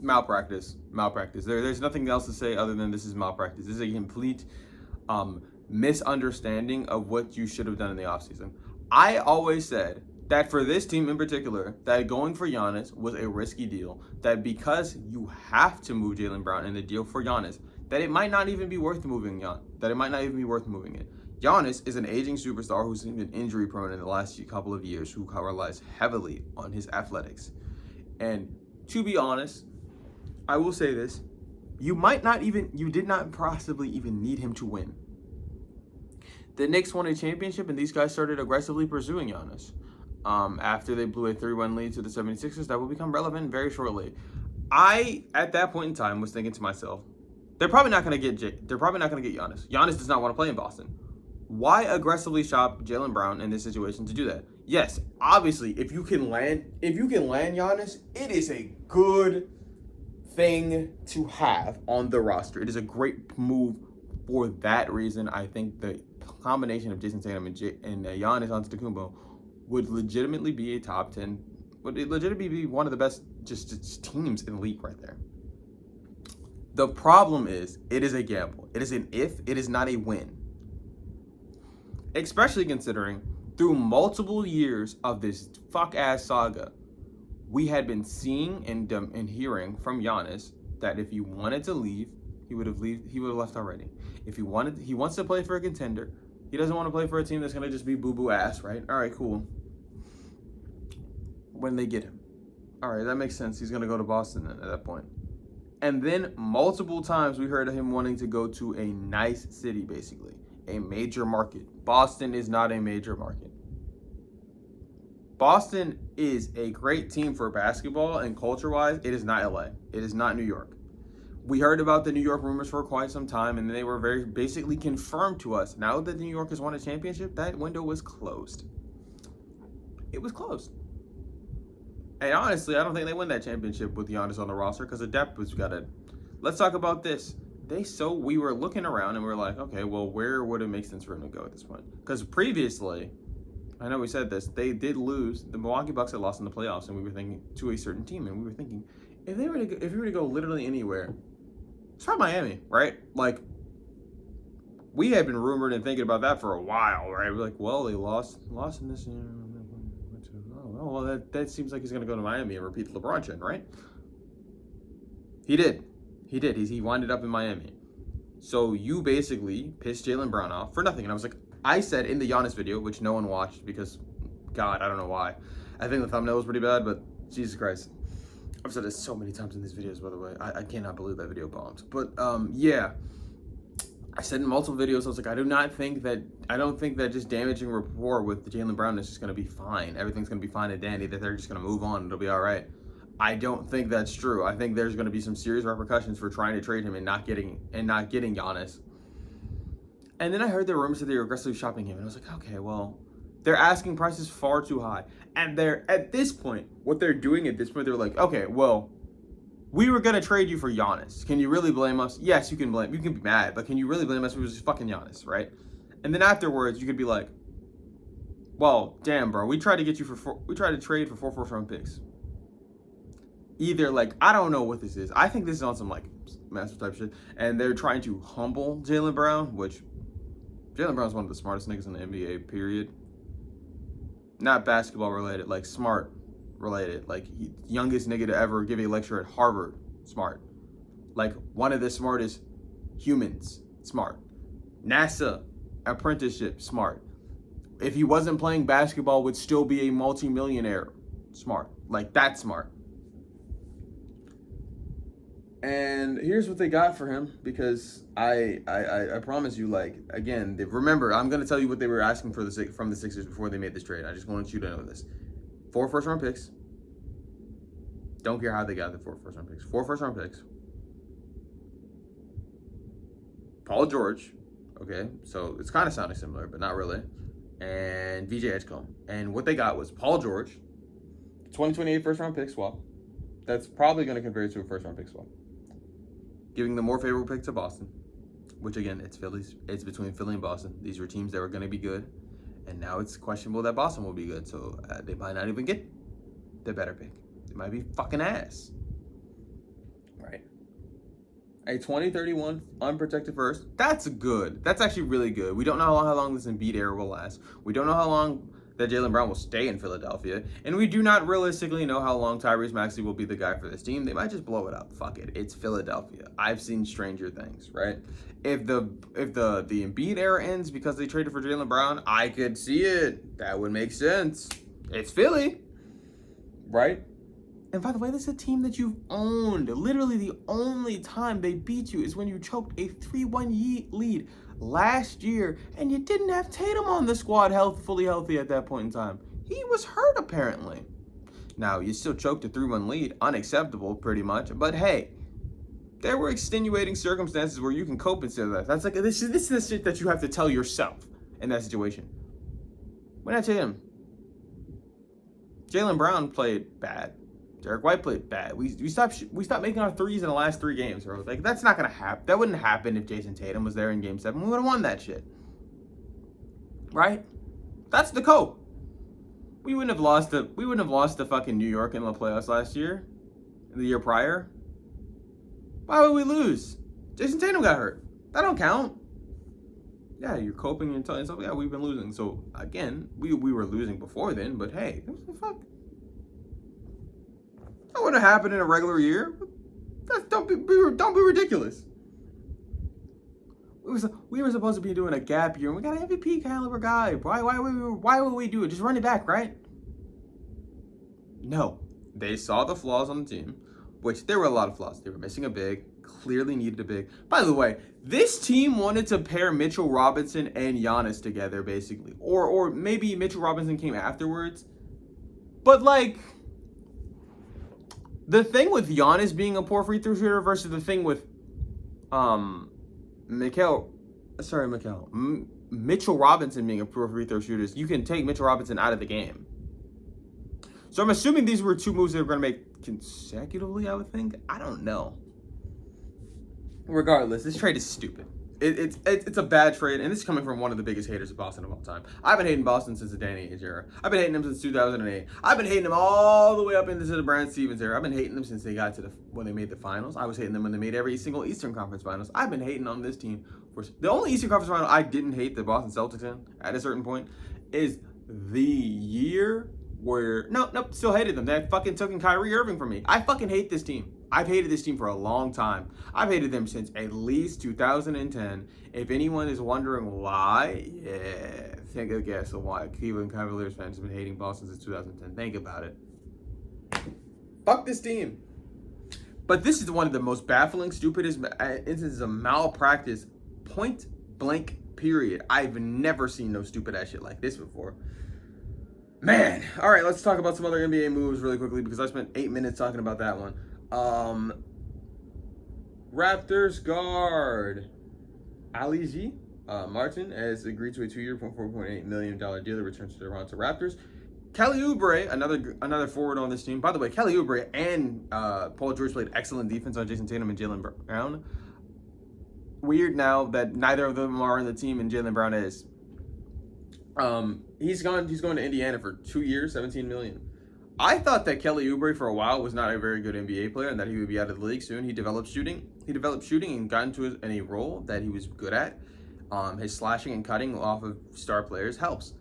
Malpractice. There's nothing else to say other than this is malpractice. This is a complete misunderstanding of what you should have done in the offseason. I always said that for this team in particular, that going for Giannis was a risky deal. That because you have to move Jaylen Brown in the deal for Giannis, that it might not even be worth moving it. Giannis is an aging superstar who's been injury prone in the last couple of years, who relies heavily on his athletics. And to be honest, I will say this: you did not possibly even need him to win. The Knicks won a championship, and these guys started aggressively pursuing Giannis. After they blew a 3-1 lead to the 76ers, that will become relevant very shortly. I, at that point in time, was thinking to myself, they're probably not going to get Giannis. Giannis does not want to play in Boston. Why aggressively shop Jaylen Brown in this situation to do that? Yes, obviously, if you can land Giannis, it is a good thing to have on the roster. It is a great move for that reason. I think the combination of Jason Tatum and Giannis Antetokounmpo would legitimately be a top 10, would legitimately be one of the best just teams in the league right there. The problem is, it is a gamble. It is an if, it is not a win. Especially considering through multiple years of this fuck-ass saga, we had been seeing and hearing from Giannis that if he wanted to leave, he would have left already. If he wants to play for a contender. He doesn't want to play for a team that's going to just be boo-boo ass, right? All right, cool. When they get him. All right, that makes sense. He's going to go to Boston then at that point. And then multiple times we heard of him wanting to go to a nice city, basically. A major market. Boston is not a major market. Boston is a great team for basketball and culture-wise. It is not LA. It is not New York. We heard about the New York rumors for quite some time, and they were very basically confirmed to us. Now that New York has won a championship, that window was closed. It was closed. And honestly, I don't think they win that championship with Giannis on the roster because the depth was got it. Let's talk about this. We were looking around and we were like, okay, well, where would it make sense for him to go at this point? Because previously, I know we said this, they did lose. The Milwaukee Bucks had lost in the playoffs, and we were thinking to a certain team, and we were thinking if he were to go literally anywhere, it's probably Miami, right? Like, we had been rumored and thinking about that for a while, right? We're like, well, they lost in this. Oh, well, that seems like he's going to go to Miami and repeat the LeBron trend, right? He did. He winded up in Miami. So you basically pissed Jaylen Brown off for nothing. And I said in the Giannis video, which no one watched because, God, I don't know why. I think the thumbnail was pretty bad, but Jesus Christ. I've said this so many times in these videos, by the way. I cannot believe that video bombed. But, yeah. I said in multiple videos, I was like, I don't think that just damaging rapport with Jaylen Brown is just going to be fine. Everything's going to be fine and dandy, that they're just going to move on. It'll be all right. I don't think that's true. I think there's going to be some serious repercussions for trying to trade him and not getting Giannis. And then I heard the rumors that they were aggressively shopping him, and I was like, okay, well, they're asking prices far too high. And they're they're like, okay, well, we were going to trade you for Giannis. Can you really blame us? Yes, you can be mad, but can you really blame us if it was just fucking Giannis, right? And then afterwards, you could be like, well, damn, bro, we tried to trade for 4 first-round picks. Either, like, I don't know what this is. I think this is on some, like, massive type shit. And they're trying to humble Jaylen Brown, which Jaylen Brown's one of the smartest niggas in the NBA, period. Not basketball related, like smart related. Like, youngest nigga to ever give a lecture at Harvard, smart. Like, one of the smartest humans, smart. NASA apprenticeship, smart. If he wasn't playing basketball, would still be a multi-millionaire, smart. Like, that's smart. And here's what they got for him, because I promise you, like, again, remember, I'm going to tell you what they were asking for from the Sixers before they made this trade. I just want you to know this. 4 first-round picks. Don't care how they got the 4 first-round picks. 4 first-round picks. Paul George. Okay, so it's kind of sounding similar, but not really. And VJ Edgecombe. And what they got was Paul George, 2028 first-round pick swap. That's probably going to convert to a first-round pick swap, giving the more favorable pick to Boston, which, again, it's between Philly and Boston. These were teams that were going to be good, and now it's questionable that Boston will be good, so they might not even get the better pick. They might be fucking ass. A 2031 unprotected first. That's good. That's actually really good. We don't know how long this Embiid era will last. We don't know how long that Jaylen Brown will stay in Philadelphia. And we do not realistically know how long Tyrese Maxey will be the guy for this team. They might just blow it up. Fuck it. It's Philadelphia. I've seen stranger things, right? If the Embiid era ends because they traded for Jaylen Brown, I could see it. That would make sense. It's Philly, right? And by the way, this is a team that you've owned. Literally the only time they beat you is when you choked a 3-1 lead last year, and you didn't have Tatum on the squad fully healthy at that point in time. He was hurt, apparently. Now, you still choked a 3-1 lead. Unacceptable, pretty much. But hey, there were extenuating circumstances where you can cope instead of that. That's like, this is the shit that you have to tell yourself in that situation. When I tell him, Jaylen Brown played bad. Derek White played bad. We stopped making our threes in the last 3 games, bro. Like, that's not gonna happen. That wouldn't happen if Jason Tatum was there in Game 7. We would have won that shit, right? That's the cope. We wouldn't have lost to fucking New York in the playoffs last year, the year prior. Why would we lose? Jason Tatum got hurt. That don't count. Yeah, you're coping and telling yourself, yeah, we've been losing. So again, we were losing before then, but hey, what the fuck? That wouldn't have happened in a regular year. Don't be ridiculous. We were supposed to be doing a gap year, and we got an MVP caliber guy. Why would we do it? Just run it back, right? No, they saw the flaws on the team, which there were a lot of flaws. They were missing a big, clearly needed a big. By the way, this team wanted to pair Mitchell Robinson and Giannis together, basically, or maybe Mitchell Robinson came afterwards, but like. The thing with Giannis being a poor free throw shooter versus the thing with Mitchell Robinson being a poor free throw shooter is you can take Mitchell Robinson out of the game. So I'm assuming these were 2 moves they were going to make consecutively, I would think. I don't know. Regardless, this trade is stupid. It's a bad trade, and this is coming from one of the biggest haters of Boston of all time. I've been hating Boston since the Danny Ainge era. I've been hating him since 2008. I've been hating him all the way up into the Brad Stevens era. I've been hating them since they got to when they made the finals. I was hating them when they made every single Eastern Conference Finals. I've been hating on this team. The only Eastern Conference Final I didn't hate the Boston Celtics in at a certain point is the year where still hated them. They fucking took in Kyrie Irving from me. I fucking hate this team. I've hated this team for a long time. I've hated them since at least 2010. If anyone is wondering why, yeah, think a guess of why Cleveland Cavaliers fans have been hating Boston since 2010. Think about it. Fuck this team. But this is one of the most baffling, stupidest instances of malpractice, point blank, period. I've never seen no stupid ass shit like this before. Man. All right, let's talk about some other NBA moves really quickly because I spent 8 minutes talking about that one. Raptors guard Ali G. Martin has agreed to a 2-year, $4.8 million deal that returns to the Toronto Raptors. Kelly Oubre, another forward on this team. By the way, Kelly Oubre and Paul George played excellent defense on Jason Tatum and Jaylen Brown. Weird now that neither of them are on the team and Jaylen Brown is. He's going to Indiana for 2 years, $17 million. I thought that Kelly Oubre for a while was not a very good NBA player and that he would be out of the league soon. He developed shooting and got into a role that he was good at. His slashing and cutting off of star players helps.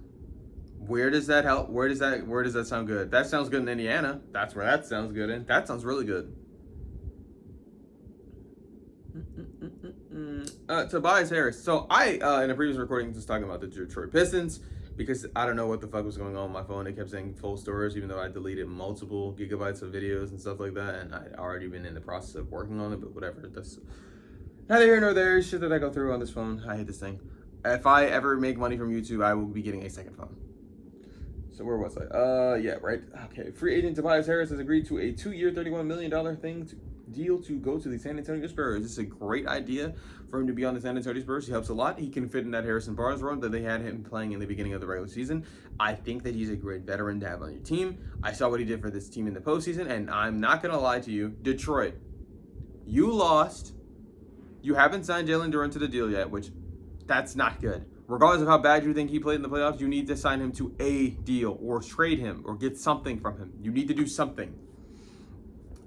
Where does that help? Where does that sound good? That sounds good in Indiana. That's where that sounds good in. That sounds really good. Tobias Harris. So I, in a previous recording, was talking about the Detroit Pistons because I don't know what the fuck was going on my phone. It kept saying full storage, even though I deleted multiple gigabytes of videos and stuff like that, and I'd already been in the process of working on it, but whatever. That's neither here nor there. Shit that I go through on this phone. I hate this thing. If I ever make money from YouTube, I will be getting a second phone. So where was I? Yeah, right. Okay. Free agent Tobias Harris has agreed to a 2-year, $31 million deal to go to the San Antonio Spurs. This is a great idea for him to be on the San Antonio Spurs. He helps a lot. He can fit in that Harrison Barnes role that they had him playing in the beginning of the regular season. I think that he's a great veteran to have on your team. I saw what he did for this team in the postseason, and I'm not going to lie to you. Detroit, you lost. You haven't signed Jalen Duren to the deal yet, which that's not good. Regardless of how bad you think he played in the playoffs, you need to sign him to a deal or trade him or get something from him. You need to do something.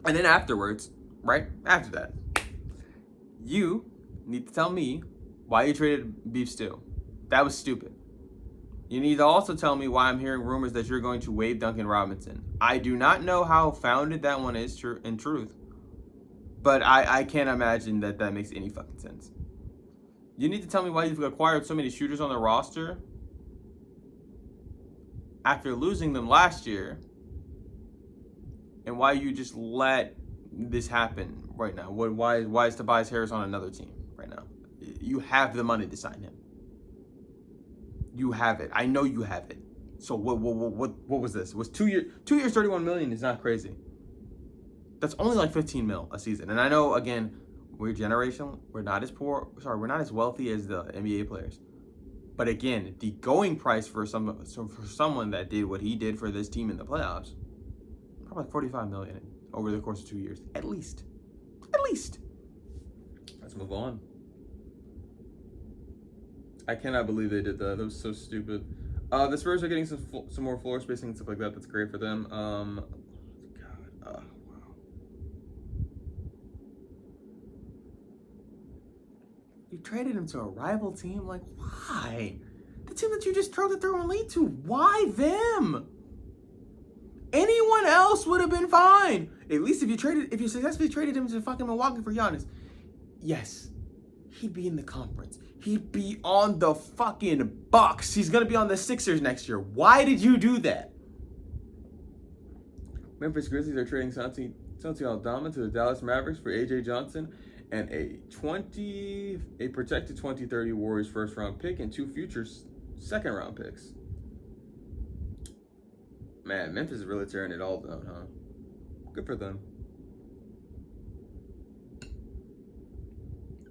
And then afterwards, right after that, You need to tell me why you traded Beef Stew. That was stupid. You need to also tell me why I'm hearing rumors that you're going to waive Duncan Robinson. I do not know how founded that one is in truth, but I can't imagine that that makes any fucking sense. You need to tell me why you've acquired so many shooters on the roster after losing them last year, and why you just let this happen right now. Why is Tobias Harris on another team right now? You have the money to sign him. You have it. I know you have it. So what was this? It was 2 years, 31 million is not crazy. That's only like 15 mil a season. And I know, again, we're generational. We're not as we're not as wealthy as the NBA players. But again, the going price for someone that did what he did for this team in the playoffs, probably like 45 million over the course of 2 years, at least. Let's move on. I cannot believe they did that. That was so stupid. The Spurs are getting some more floor spacing and stuff like that. That's great for them. Wow. You traded him to a rival team? Like, why? The team that you just tried to throw a lead to. Why them? Anyone else would have been fine. At least if you successfully traded him to fucking Milwaukee for Giannis. Yes, he'd be in the conference. He'd be on the fucking Bucks. He's gonna be on the Sixers next year. Why did you do that? Memphis Grizzlies are trading Santi Aldama to the Dallas Mavericks for AJ Johnson and a protected 2030 Warriors first round pick and 2 future second round picks. Man, Memphis is really tearing it all down, huh? Good for them.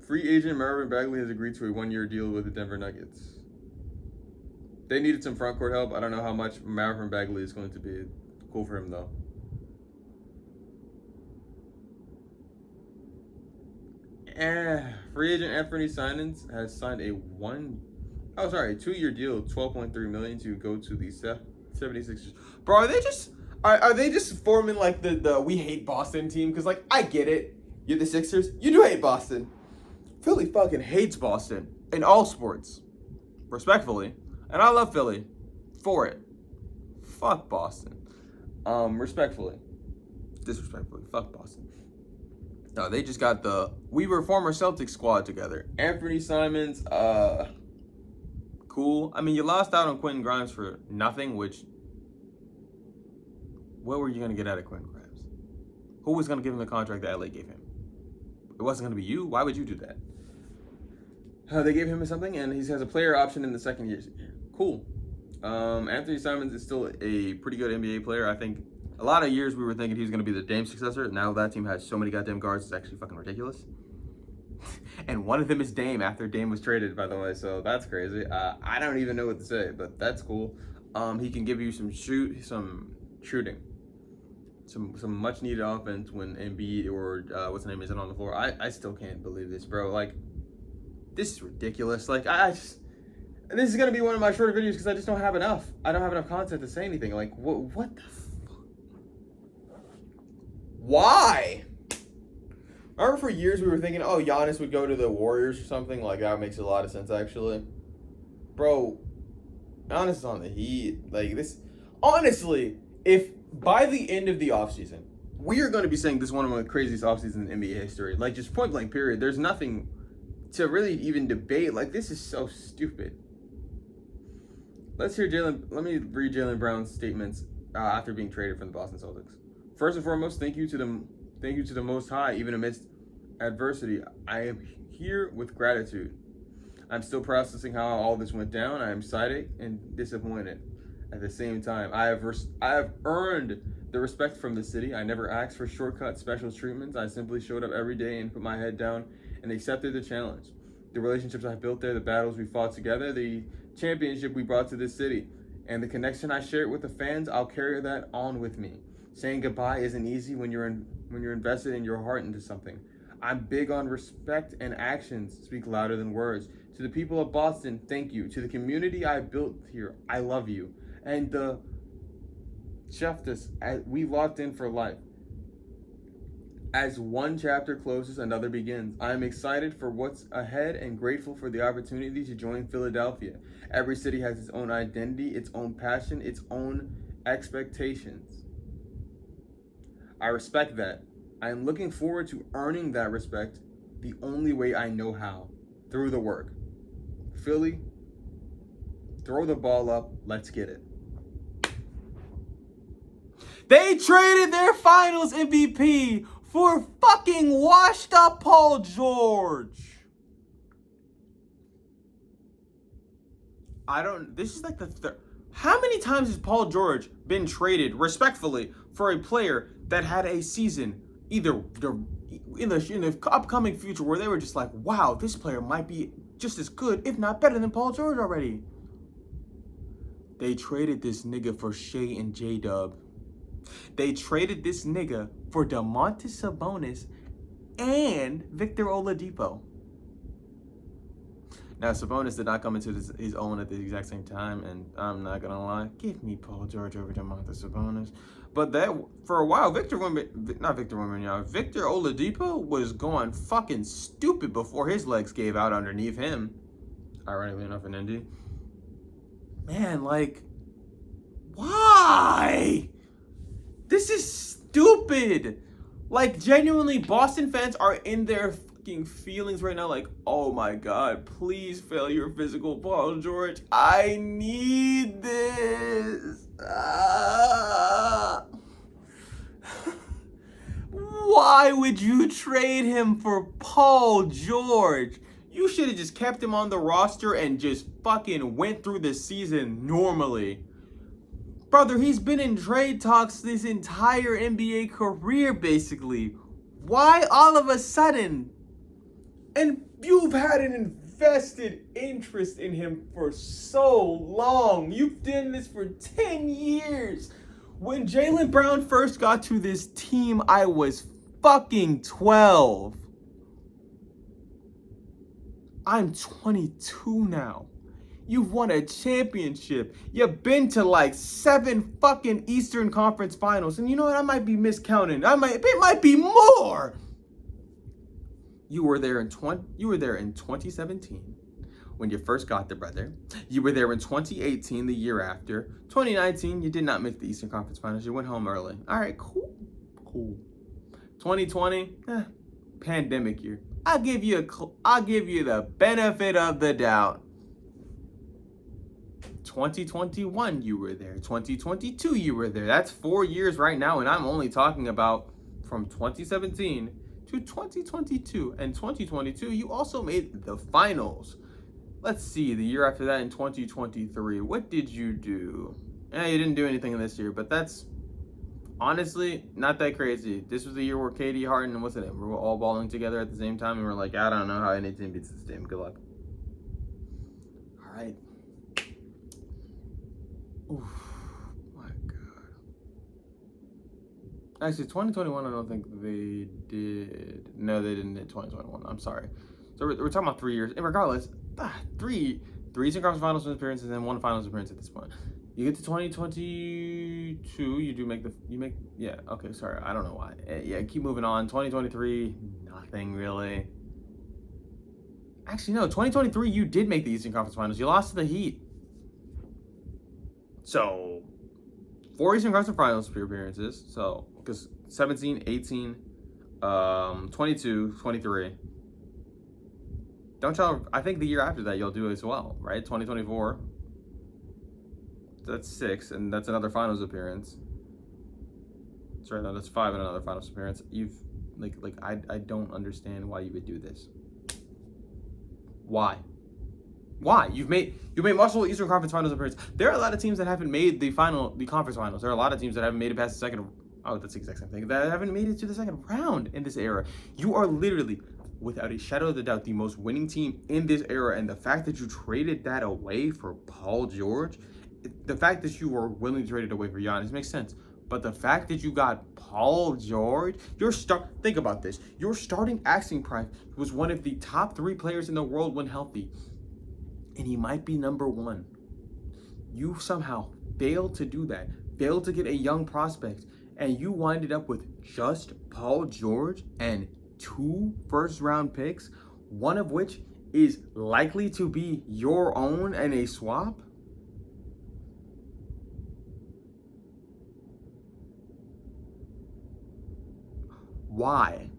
Free agent Marvin Bagley has agreed to a 1-year deal with the Denver Nuggets. They needed some front court help. I don't know how much Marvin Bagley is going to be. Cool for him, though. Free agent Anthony Simons has signed a 2-year deal, $12.3 million to go to the 76ers. Bro, are they just forming like the we hate Boston team? Because like I get it, you're the Sixers, you do hate Boston. Philly fucking hates Boston in all sports, respectfully, and I love Philly for it. Fuck Boston, respectfully, disrespectfully, fuck Boston. No, they just got we were former Celtics squad together. Anthony Simons, cool. I mean, you lost out on Quentin Grimes for nothing, which, what were you going to get out of Quentin Grimes? Who was going to give him the contract that LA gave him? It wasn't going to be you. Why would you do that? They gave him something, and he has a player option in the second year. Cool. Anthony Simons is still a pretty good NBA player. I think a lot of years we were thinking he was going to be the Dame successor. Now that team has so many goddamn guards, it's actually fucking ridiculous. And one of them is Dame after Dame was traded, by the way, so that's crazy. I don't even know what to say, but that's cool. He can give you some shooting, some much needed offense when Embiid or what's the name isn't on the floor. I still can't believe this, bro. Like, this is ridiculous. Like, this is gonna be one of my shorter videos because I just don't have enough. I don't have enough content to say anything. Like, what the fuck? Why? I remember for years we were thinking, oh, Giannis would go to the Warriors or something. Like, that makes a lot of sense, actually. Bro, Giannis is on the Heat. Like, this... Honestly, if by the end of the offseason, we are going to be saying this is one of the craziest offseasons in NBA history. Like, just point blank, period. There's nothing to really even debate. Like, this is so stupid. Let me read Jaylen Brown's statements after being traded from the Boston Celtics. First and foremost, thank you to the Most High, even amidst adversity. I am here with gratitude. I'm still processing how all this went down. I am excited and disappointed. At the same time, I have earned the respect from the city. I never asked for shortcuts, special treatments. I simply showed up every day and put my head down and accepted the challenge. The relationships I built there, the battles we fought together, the championship we brought to this city, and the connection I shared with the fans, I'll carry that on with me. Saying goodbye isn't easy when you're invested in your heart into something. I'm big on respect, and actions speak louder than words. To the people of Boston, thank you. To the community I built here, I love you. And the justice, we locked in for life. As one chapter closes, another begins. I am excited for what's ahead and grateful for the opportunity to join Philadelphia. Every city has its own identity, its own passion, its own expectations. I respect that. I am looking forward to earning that respect the only way I know how, through the work. Philly, throw the ball up. Let's get it. They traded their finals MVP for fucking washed up Paul George. This is like the third. How many times has Paul George been traded, respectfully, for a player that had a season either in the upcoming future where they were just like, wow, this player might be just as good, if not better than Paul George already? They traded this nigga for Shea and J-Dub. They traded this nigga for Domantas Sabonis and Victor Oladipo. Now, Sabonis did not come into his own at the exact same time, and I'm not going to lie, give me Paul George over Domantas Sabonis. But that, for a while, Victor Oladipo was going fucking stupid before his legs gave out underneath him. Ironically enough, in Indy. Man, like, why? This is stupid. Like, genuinely, Boston fans are in their fucking feelings right now. Like, oh my God, please fail your physical, Paul George. I need this. Why would you trade him for Paul George? You should have just kept him on the roster and just fucking went through the season normally. Brother, he's been in trade talks this entire NBA career, basically. Why all of a sudden? And you've had an invested interest in him for so long. You've done this for 10 years. When Jaylen Brown first got to this team, I was fucking 12. I'm 22 now. You've won a championship. You've been to like 7 fucking Eastern Conference Finals. And you know what? I might be miscounting. It might be more. You were there in 2017 when you first got the brother. You were there in 2018, the year after. 2019, you did not make the Eastern Conference Finals. You went home early. All right, cool. 2020, pandemic year. I'll give you the benefit of the doubt. 2021, you were there. 2022, you were there. That's 4 years right now, and I'm only talking about from 2017 to 2022. And 2022, you also made the finals. Let's see, the year after that in 2023, what did you do? You didn't do anything in this year, but that's honestly not that crazy. This was the year where Katie Harden and what's it? We were all balling together at the same time, and we're like, I don't know how any team beats this team. Good luck. All right. Oof, my God. Actually, 2021, I don't think they did. No, they didn't in 2021. I'm sorry. So we're talking about 3 years. And regardless, three Eastern Conference Finals appearances and 1 Finals appearance at this point. You get to 2022, yeah, okay, sorry, I don't know why. Yeah, keep moving on. 2023, nothing really. Actually, no, 2023, you did make the Eastern Conference Finals. You lost to the Heat. So, 4 Eastern Conference Finals appearances. So, because 17, 18, 22, 23. I think the year after that you'll do as well, right? 2024. That's 6, and that's another finals appearance. Sorry, no, that's 5 and another finals appearance. I don't understand why you would do this. Why? You've made multiple Eastern Conference Finals appearances. There are a lot of teams that haven't made the conference finals. There are a lot of teams that haven't made it past the second. Oh, that's the exact same thing. That haven't made it to the second round in this era. You are literally, without a shadow of a doubt, the most winning team in this era. And the fact that you traded that away for Paul George, the fact that you were willing to trade it away for Giannis makes sense. But the fact that you got Paul George, think about this. Your starting asking price was one of the top 3 players in the world when healthy. And he might be number 1. You somehow failed to do that. Failed to get a young prospect. And you winded up with just Paul George and 2 first-round picks, one of which is likely to be your own and a swap? Why?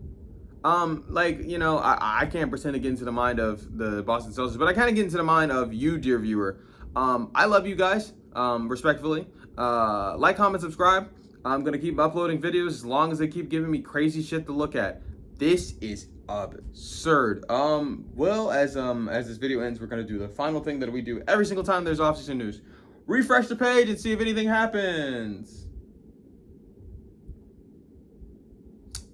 I can't pretend to get into the mind of the Boston Celtics, but I kind of get into the mind of you, dear viewer. I love you guys, respectfully. Like, comment, subscribe. I'm gonna keep uploading videos as long as they keep giving me crazy shit to look at. This is absurd. Well, as this video ends, we're gonna do the final thing that we do every single time there's offseason news. Refresh the page and see if anything happens.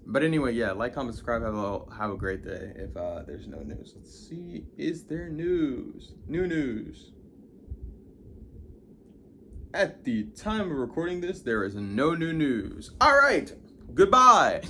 But anyway, yeah, like, comment, subscribe. Have a great day. If there's no news, let's see. Is there news? New news. At the time of recording this, there is no new news. All right, goodbye.